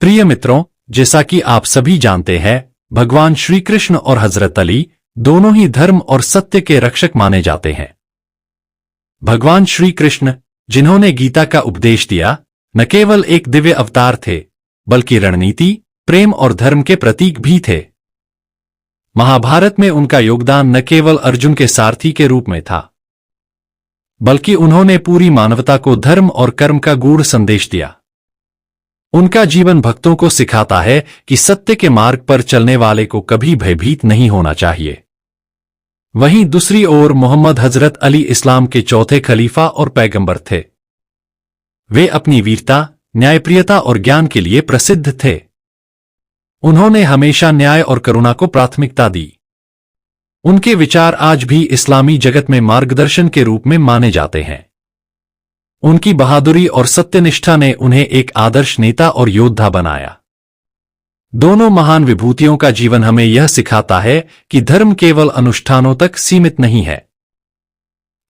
प्रिय मित्रों, जैसा कि आप सभी जानते हैं, भगवान श्री कृष्ण और हजरत अली दोनों ही धर्म और सत्य के रक्षक माने जाते हैं। भगवान श्री कृष्ण, जिन्होंने गीता का उपदेश दिया, न केवल एक दिव्य अवतार थे, बल्कि रणनीति, प्रेम और धर्म के प्रतीक भी थे। महाभारत में उनका योगदान न केवल अर्जुन के सारथी के रूप में था, बल्कि उन्होंने पूरी मानवता को धर्म और कर्म का गूढ़ संदेश दिया। उनका जीवन भक्तों को सिखाता है कि सत्य के मार्ग पर चलने वाले को कभी भयभीत नहीं होना चाहिए। वहीं दूसरी ओर मोहम्मद हजरत अली इस्लाम के चौथे खलीफा और पैगंबर थे। वे अपनी वीरता, न्यायप्रियता और ज्ञान के लिए प्रसिद्ध थे। उन्होंने हमेशा न्याय और करुणा को प्राथमिकता दी। उनके विचार आज भी इस्लामी जगत में मार्गदर्शन के रूप में माने जाते हैं। उनकी बहादुरी और सत्यनिष्ठा ने उन्हें एक आदर्श नेता और योद्धा बनाया। दोनों महान विभूतियों का जीवन हमें यह सिखाता है कि धर्म केवल अनुष्ठानों तक सीमित नहीं है,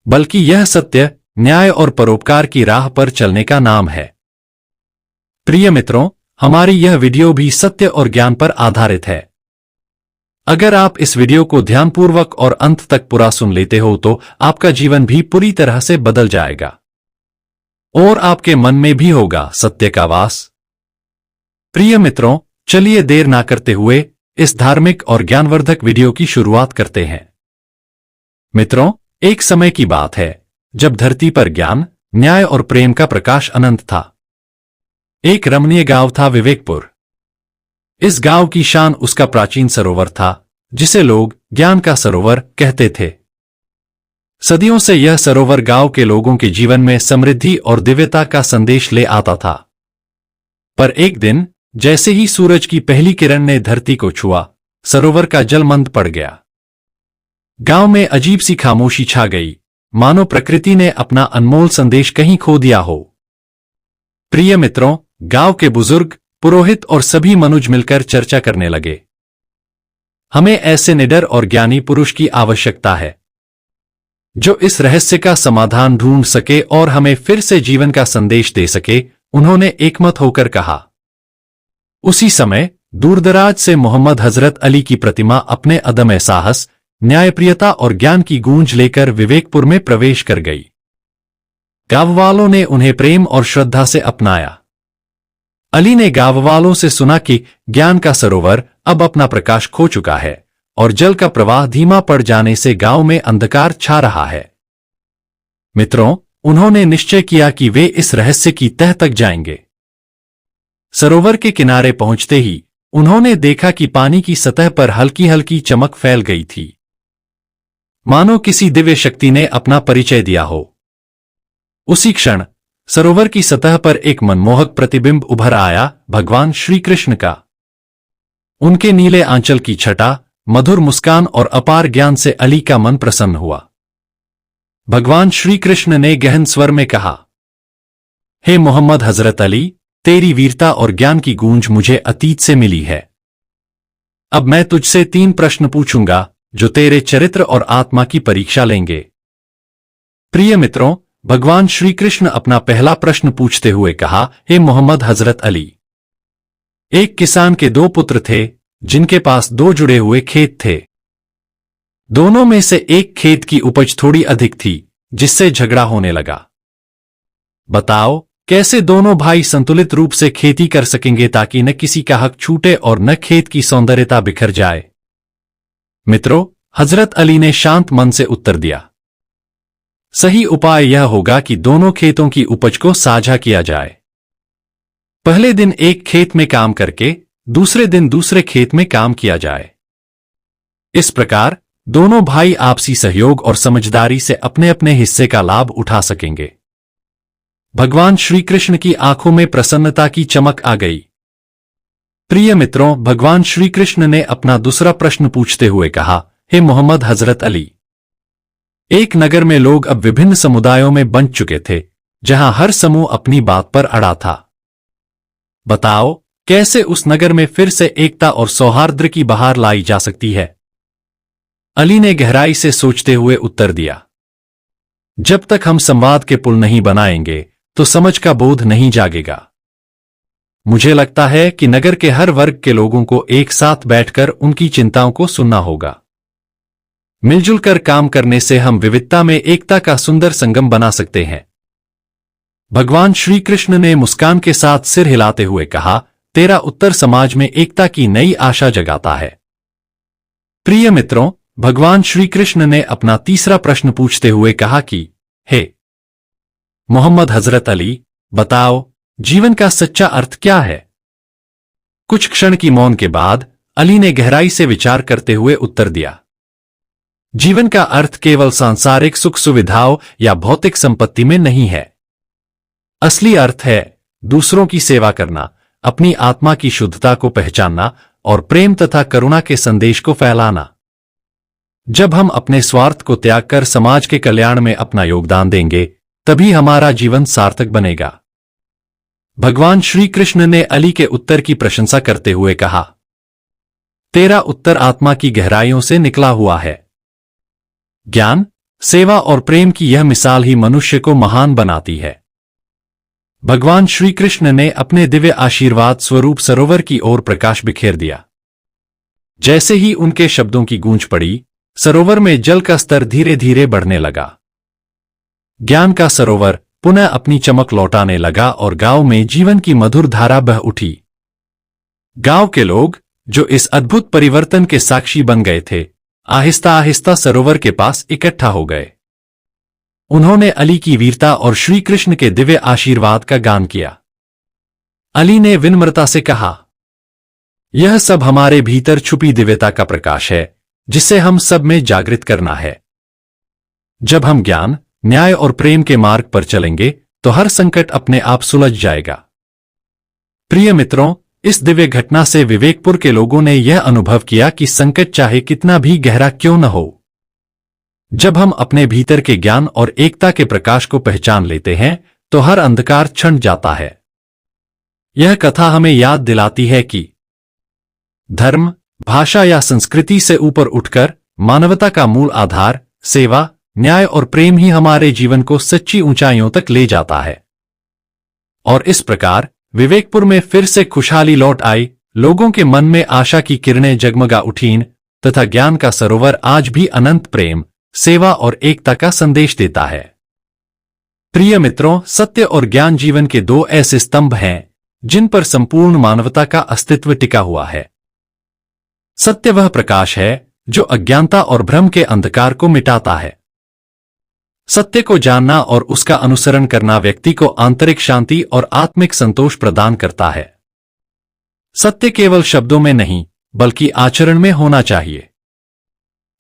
बल्कि यह सत्य, न्याय और परोपकार की राह पर चलने का नाम है। प्रिय मित्रों, हमारी यह वीडियो भी सत्य और ज्ञान पर आधारित है। अगर आप इस वीडियो को ध्यानपूर्वक और अंत तक पूरा सुन लेते हो तो आपका जीवन भी पूरी तरह से बदल जाएगा और आपके मन में भी होगा सत्य का वास। प्रिय मित्रों, चलिए देर ना करते हुए इस धार्मिक और ज्ञानवर्धक वीडियो की शुरुआत करते हैं। मित्रों, एक समय की बात है जब धरती पर ज्ञान, न्याय और प्रेम का प्रकाश अनंत था। एक रमणीय गांव था विवेकपुर। इस गांव की शान उसका प्राचीन सरोवर था, जिसे लोग ज्ञान का सरोवर कहते थे। सदियों से यह सरोवर गांव के लोगों के जीवन में समृद्धि और दिव्यता का संदेश ले आता था। पर एक दिन, जैसे ही सूरज की पहली किरण ने धरती को छुआ, सरोवर का जल मंद पड़ गया। गांव में अजीब सी खामोशी छा गई, मानो प्रकृति ने अपना अनमोल संदेश कहीं खो दिया हो। प्रिय मित्रों, गांव के बुजुर्ग, पुरोहित और सभी मनुज मिलकर चर्चा करने लगे। हमें ऐसे निडर और ज्ञानी पुरुष की आवश्यकता है जो इस रहस्य का समाधान ढूंढ सके और हमें फिर से जीवन का संदेश दे सके, उन्होंने एकमत होकर कहा। उसी समय दूरदराज से मोहम्मद हजरत अली की प्रतिमा अपने अदम्य साहस, न्यायप्रियता और ज्ञान की गूंज लेकर विवेकपुर में प्रवेश कर गई। गांव वालों ने उन्हें प्रेम और श्रद्धा से अपनाया। अली ने गांव वालों से सुना कि ज्ञान का सरोवर अब अपना प्रकाश खो चुका है और जल का प्रवाह धीमा पड़ जाने से गांव में अंधकार छा रहा है। मित्रों, उन्होंने निश्चय किया कि वे इस रहस्य की तह तक जाएंगे। सरोवर के किनारे पहुंचते ही उन्होंने देखा कि पानी की सतह पर हल्की हल्की चमक फैल गई थी, मानो किसी दिव्य शक्ति ने अपना परिचय दिया हो। उसी क्षण सरोवर की सतह पर एक मनमोहक प्रतिबिंब उभर आया, भगवान श्री कृष्ण का। उनके नीले आंचल की छटा, मधुर मुस्कान और अपार ज्ञान से अली का मन प्रसन्न हुआ। भगवान श्री कृष्ण ने गहन स्वर में कहा, हे मोहम्मद हजरत अली, तेरी वीरता और ज्ञान की गूंज मुझे अतीत से मिली है। अब मैं तुझसे 3 प्रश्न पूछूंगा जो तेरे चरित्र और आत्मा की परीक्षा लेंगे। प्रिय मित्रों, भगवान श्री कृष्ण अपना पहला प्रश्न पूछते हुए कहा, हे मोहम्मद हजरत अली, एक किसान के 2 पुत्र थे जिनके पास 2 जुड़े हुए खेत थे। दोनों में से एक खेत की उपज थोड़ी अधिक थी, जिससे झगड़ा होने लगा। बताओ, कैसे दोनों भाई संतुलित रूप से खेती कर सकेंगे ताकि न किसी का हक छूटे और न खेत की सौंदर्यता बिखर जाए? मित्रों, हजरत अली ने शांत मन से उत्तर दिया, सही उपाय यह होगा कि दोनों खेतों की उपज को साझा किया जाए। पहले दिन एक खेत में काम करके दूसरे दिन दूसरे खेत में काम किया जाए। इस प्रकार दोनों भाई आपसी सहयोग और समझदारी से अपने अपने हिस्से का लाभ उठा सकेंगे। भगवान श्री कृष्ण की आंखों में प्रसन्नता की चमक आ गई। प्रिय मित्रों, भगवान श्री कृष्ण ने अपना दूसरा प्रश्न पूछते हुए कहा, हे मोहम्मद हजरत अली, एक नगर में लोग अब विभिन्न समुदायों में बंट चुके थे, जहां हर समूह अपनी बात पर अड़ा था। बताओ, कैसे उस नगर में फिर से एकता और सौहार्द की बहार लाई जा सकती है? अली ने गहराई से सोचते हुए उत्तर दिया, जब तक हम संवाद के पुल नहीं बनाएंगे तो समझ का बोध नहीं जागेगा। मुझे लगता है कि नगर के हर वर्ग के लोगों को एक साथ बैठकर उनकी चिंताओं को सुनना होगा। मिलजुल कर काम करने से हम विविधता में एकता का सुंदर संगम बना सकते हैं। भगवान श्री कृष्ण ने मुस्कान के साथ सिर हिलाते हुए कहा, तेरा उत्तर समाज में एकता की नई आशा जगाता है। प्रिय मित्रों, भगवान श्री कृष्ण ने अपना तीसरा प्रश्न पूछते हुए कहा कि हे मोहम्मद हजरत अली, बताओ जीवन का सच्चा अर्थ क्या है? कुछ क्षण की मौन के बाद अली ने गहराई से विचार करते हुए उत्तर दिया, जीवन का अर्थ केवल सांसारिक सुख सुविधाओं या भौतिक संपत्ति में नहीं है। असली अर्थ है दूसरों की सेवा करना, अपनी आत्मा की शुद्धता को पहचानना और प्रेम तथा करुणा के संदेश को फैलाना। जब हम अपने स्वार्थ को त्याग कर समाज के कल्याण में अपना योगदान देंगे, तभी हमारा जीवन सार्थक बनेगा। भगवान श्री कृष्ण ने अली के उत्तर की प्रशंसा करते हुए कहा, तेरा उत्तर आत्मा की गहराइयों से निकला हुआ है। ज्ञान, सेवा और प्रेम की यह मिसाल ही मनुष्य को महान बनाती है। भगवान श्री कृष्ण ने अपने दिव्य आशीर्वाद स्वरूप सरोवर की ओर प्रकाश बिखेर दिया। जैसे ही उनके शब्दों की गूंज पड़ी, सरोवर में जल का स्तर धीरे धीरे बढ़ने लगा। ज्ञान का सरोवर पुनः अपनी चमक लौटाने लगा और गांव में जीवन की मधुर धारा बह उठी। गांव के लोग, जो इस अद्भुत परिवर्तन के साक्षी बन गए थे, आहिस्ता आहिस्ता सरोवर के पास इकट्ठा हो गए। उन्होंने अली की वीरता और श्री कृष्ण के दिव्य आशीर्वाद का गान किया। अली ने विनम्रता से कहा, यह सब हमारे भीतर छुपी दिव्यता का प्रकाश है, जिसे हम सब में जागृत करना है। जब हम ज्ञान, न्याय और प्रेम के मार्ग पर चलेंगे, तो हर संकट अपने आप सुलझ जाएगा। प्रिय मित्रों, इस दिव्य घटना से विवेकपुर के लोगों ने यह अनुभव किया कि संकट चाहे कितना भी गहरा क्यों न हो, जब हम अपने भीतर के ज्ञान और एकता के प्रकाश को पहचान लेते हैं, तो हर अंधकार छंट जाता है। यह कथा हमें याद दिलाती है कि धर्म, भाषा या संस्कृति से ऊपर उठकर मानवता का मूल आधार सेवा, न्याय और प्रेम ही हमारे जीवन को सच्ची ऊंचाइयों तक ले जाता है। और इस प्रकार विवेकपुर में फिर से खुशहाली लौट आई, लोगों के मन में आशा की किरणें जगमगा उठीं तथा ज्ञान का सरोवर आज भी अनंत प्रेम, सेवा और एकता का संदेश देता है। प्रिय मित्रों, सत्य और ज्ञान जीवन के दो ऐसे स्तंभ हैं जिन पर संपूर्ण मानवता का अस्तित्व टिका हुआ है। सत्य वह प्रकाश है जो अज्ञानता और भ्रम के अंधकार को मिटाता है। सत्य को जानना और उसका अनुसरण करना व्यक्ति को आंतरिक शांति और आत्मिक संतोष प्रदान करता है। सत्य केवल शब्दों में नहीं, बल्कि आचरण में होना चाहिए।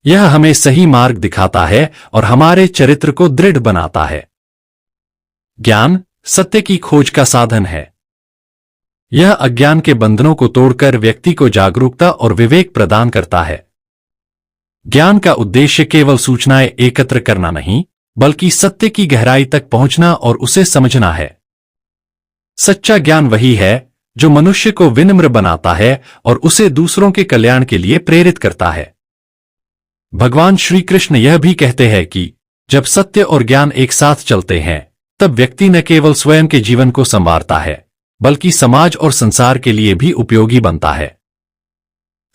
यह हमें सही मार्ग दिखाता है और हमारे चरित्र को दृढ़ बनाता है। ज्ञान सत्य की खोज का साधन है। यह अज्ञान के बंधनों को तोड़कर व्यक्ति को जागरूकता और विवेक प्रदान करता है। ज्ञान का उद्देश्य केवल सूचनाएं एकत्र करना नहीं, बल्कि सत्य की गहराई तक पहुंचना और उसे समझना है। सच्चा ज्ञान वही है जो मनुष्य को विनम्र बनाता है और उसे दूसरों के कल्याण के लिए प्रेरित करता है। भगवान श्री कृष्ण यह भी कहते हैं कि जब सत्य और ज्ञान एक साथ चलते हैं, तब व्यक्ति न केवल स्वयं के जीवन को संवारता है, बल्कि समाज और संसार के लिए भी उपयोगी बनता है।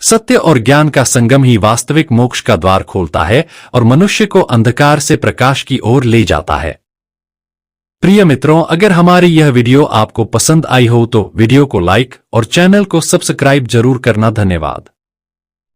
सत्य और ज्ञान का संगम ही वास्तविक मोक्ष का द्वार खोलता है और मनुष्य को अंधकार से प्रकाश की ओर ले जाता है। प्रिय मित्रों, अगर हमारी यह वीडियो आपको पसंद आई हो तो वीडियो को लाइक और चैनल को सब्सक्राइब जरूर करना। धन्यवाद।